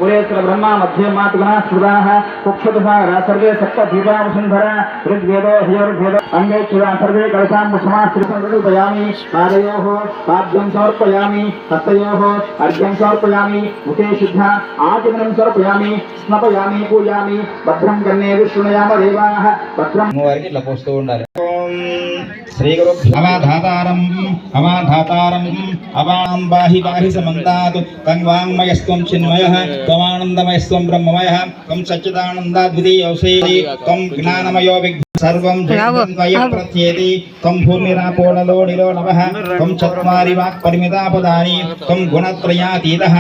उरेत्र ब्रह्मा मध्ये मातुगुणा स्मृताः कुक्षुतसागरा सर्वे सप्तद्वीपावसुन्धरा ऋग्वेदो ह्यर्वेदो अंगे चिरा सर्वे कलशाम्बुसमाश्रितमृदयामि पादयोः पाद्यं समर्पयामि हस्तयोः अर्घ्यं समर्पयामि मुखे शुद्धा आचमनं समर्पयामि स्नपयामि पूजामि भद्रं कर्णे विष्णुयाम देवाः भद्रं వారికి ఇట్లా పోస్తూ ఉండాలి. ఓం శ్రీ గురు అవాధాతారం అవాధాతారం అవాం బాహి బాహి సమంతాత్ తం వాంగ్మయస్త్వం చిన్మయః త్వమానందమయస్త్వం బ్రహ్మమయః త్వం సచ్చిదానందాద్వితీయోऽసి త్వం జ్ఞానమయో सर्वं जगतं त्वयि प्रत्येति त्वं भूमिरापोणलो निलो नभः त्वं चत्वारि वाक्परिमितापदानि त्वं गुणत्रयातीतः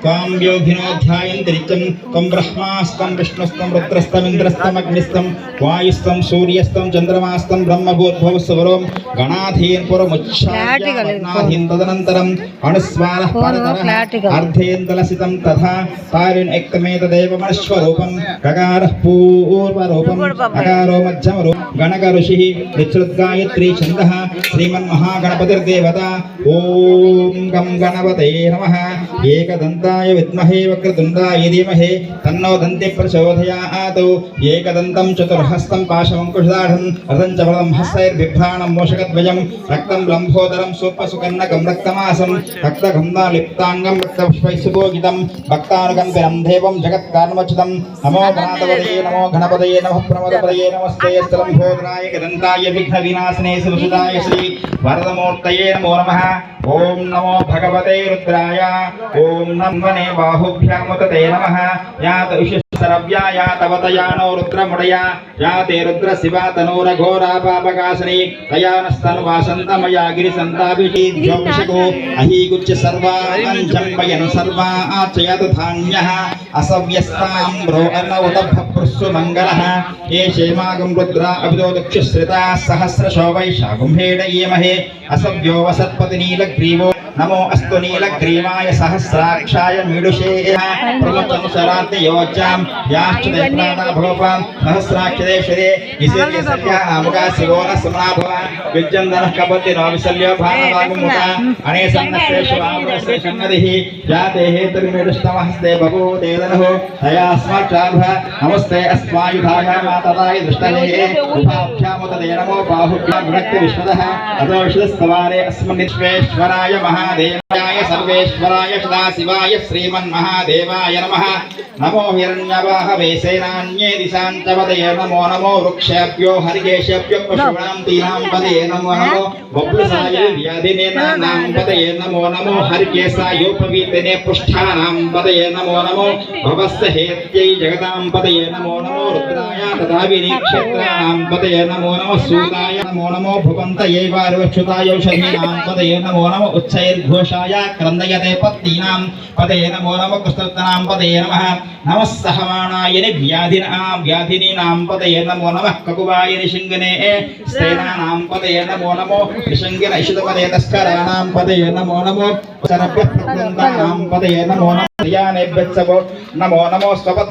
त्वां योगिनोऽध्यायन्ति नित्यं त्वं ब्रह्मास्तं विष्णुस्तं रुद्रस्तमिन्द्रस्तमग्निस्तं वायुस्तं सूर्यस्तं चन्द्रमास्तं ब्रह्मभूर्भुवस्वरो गणाधीन् पुरमुच्चार्याधीन् तदनन्तरम् अनुस्वारः परतरः अर्धेन्दलसितं तथा तारिन् एक्तमेतदेव मनस्वरूपं गकारः पूर्वरूपम् अकारो मध्यमरो गणक ऋषि निश्रुतगायत्री छन्दः श्रीमन्महागणपतिर्देवता ओम गं गणपते नमः एकदन्ताय विद्महे वक्रतुण्डाय धीमहि तन्नो दन्ति प्रचोदयात् एकदन्तं चतुर्हस्तं पाशमङ्कुशधाढं रथं च बलं हस्तैर्बिभ्राणं मूषकद्वयं रक्तं लम्बोदरं सूपसुकन्नकं रक्तमासं रक्तगन्धालिप्ताङ्गं रक्तपुष्पैः सुभोगितं भक्तानुकम्पितं देवं जगत्कारणमच्युतं नमो गणाधिपतये नमो गणपतये नमः प्रमदपतये नमस्ते स्थलंभोदराय गदन्ताय विघ्नविनाशने सुरसुदाय श्री वरदमूर्तये नमो नमः ओम नमो भगवते रुद्राय ओम नमने बाहुभ्यामुतते नमः यात विशिष्टरव्या यातवतयानो रुद्रमुडया याते रुद्र शिवा तनूर घोरा पापकाशनी तयानस्तनुवासन्तमया गिरिसन्ताभिषी ज्योतिषको अहीगुच्छ सर्वाञ्जम्बयन् सर्वा आचयत धान्यः असव्यस्ताम्रो अर्णवतभ्रस्सु मङ्गलः ये क्षेमागं रुद्रा अभिदो दक्षश्रिता सहस्रशो वैशाखुम्भेड येमहे असव्यो वसत्पति नीलग्रीवो नमो अस्तु नीलग्रीवाय सहस्राक्षाय मीडुषे प्रमुखं शरार्तयोज्जां याश्च देवता भगवान सहस्राक्षदेशरे निसेर्यसर्या आमुगा शिवोन समाभव विज्जन्दनः कपति नवविसल्यो भानवागुमुता अनेसन्नस्तेषु आमुगस्य कन्नदिः जाते हेतुर्मेडुष्टमहस्ते बभूव देदनः तयास्मच्चार्भ नमस्ते अस्मायुधाय मातदाय दृष्टये उभाभ्यामुदते नमो बाहुभ्यां विभक्ति विश्वदः अतो विश्वस्तवारे अस्मन्निश्वेश्वराय महादेवाय सर्वेश्वराय सदाशिवाय श्रीमन्महादेवाय नमः नमो हिरण्यवाहवे सेनान्ये दिशान्तपदये नमो नमो वृक्षेभ्यो हरिकेशेभ्यो पशूनां तीनां पदये नमो नमो बब्लुसाय व्याधिनेनां पदये नमो नमो हरिकेशायोपवीतने पुष्ठानां पदये नमो नमो भवस्य हेत्यै जगतां पदये नमो नमो रुद्राय तथा विनीक्षेत्राणां पदये नमो नमो सूताय नमो नमो भुवन्तये वार्वच्युतायौषधीनां पदये नमो नमो उच्चैर्घोषाय क्रन्दयते पत्नीनां पदये नमो नमो कृष्णोत्तरां पदये नमः नमः सहमानाय व्याधिनीनां पदये नमो नमः ककुवाय निशिङ्गने स्तेनानां पदये नमो नमो निशिङ्गन इषितपदे तस्कराणां पदये नमो नमो सरभ्यः प्रकृन्तानां पदये नमो नमो यानेभ्यः नमो नमो स्वपत्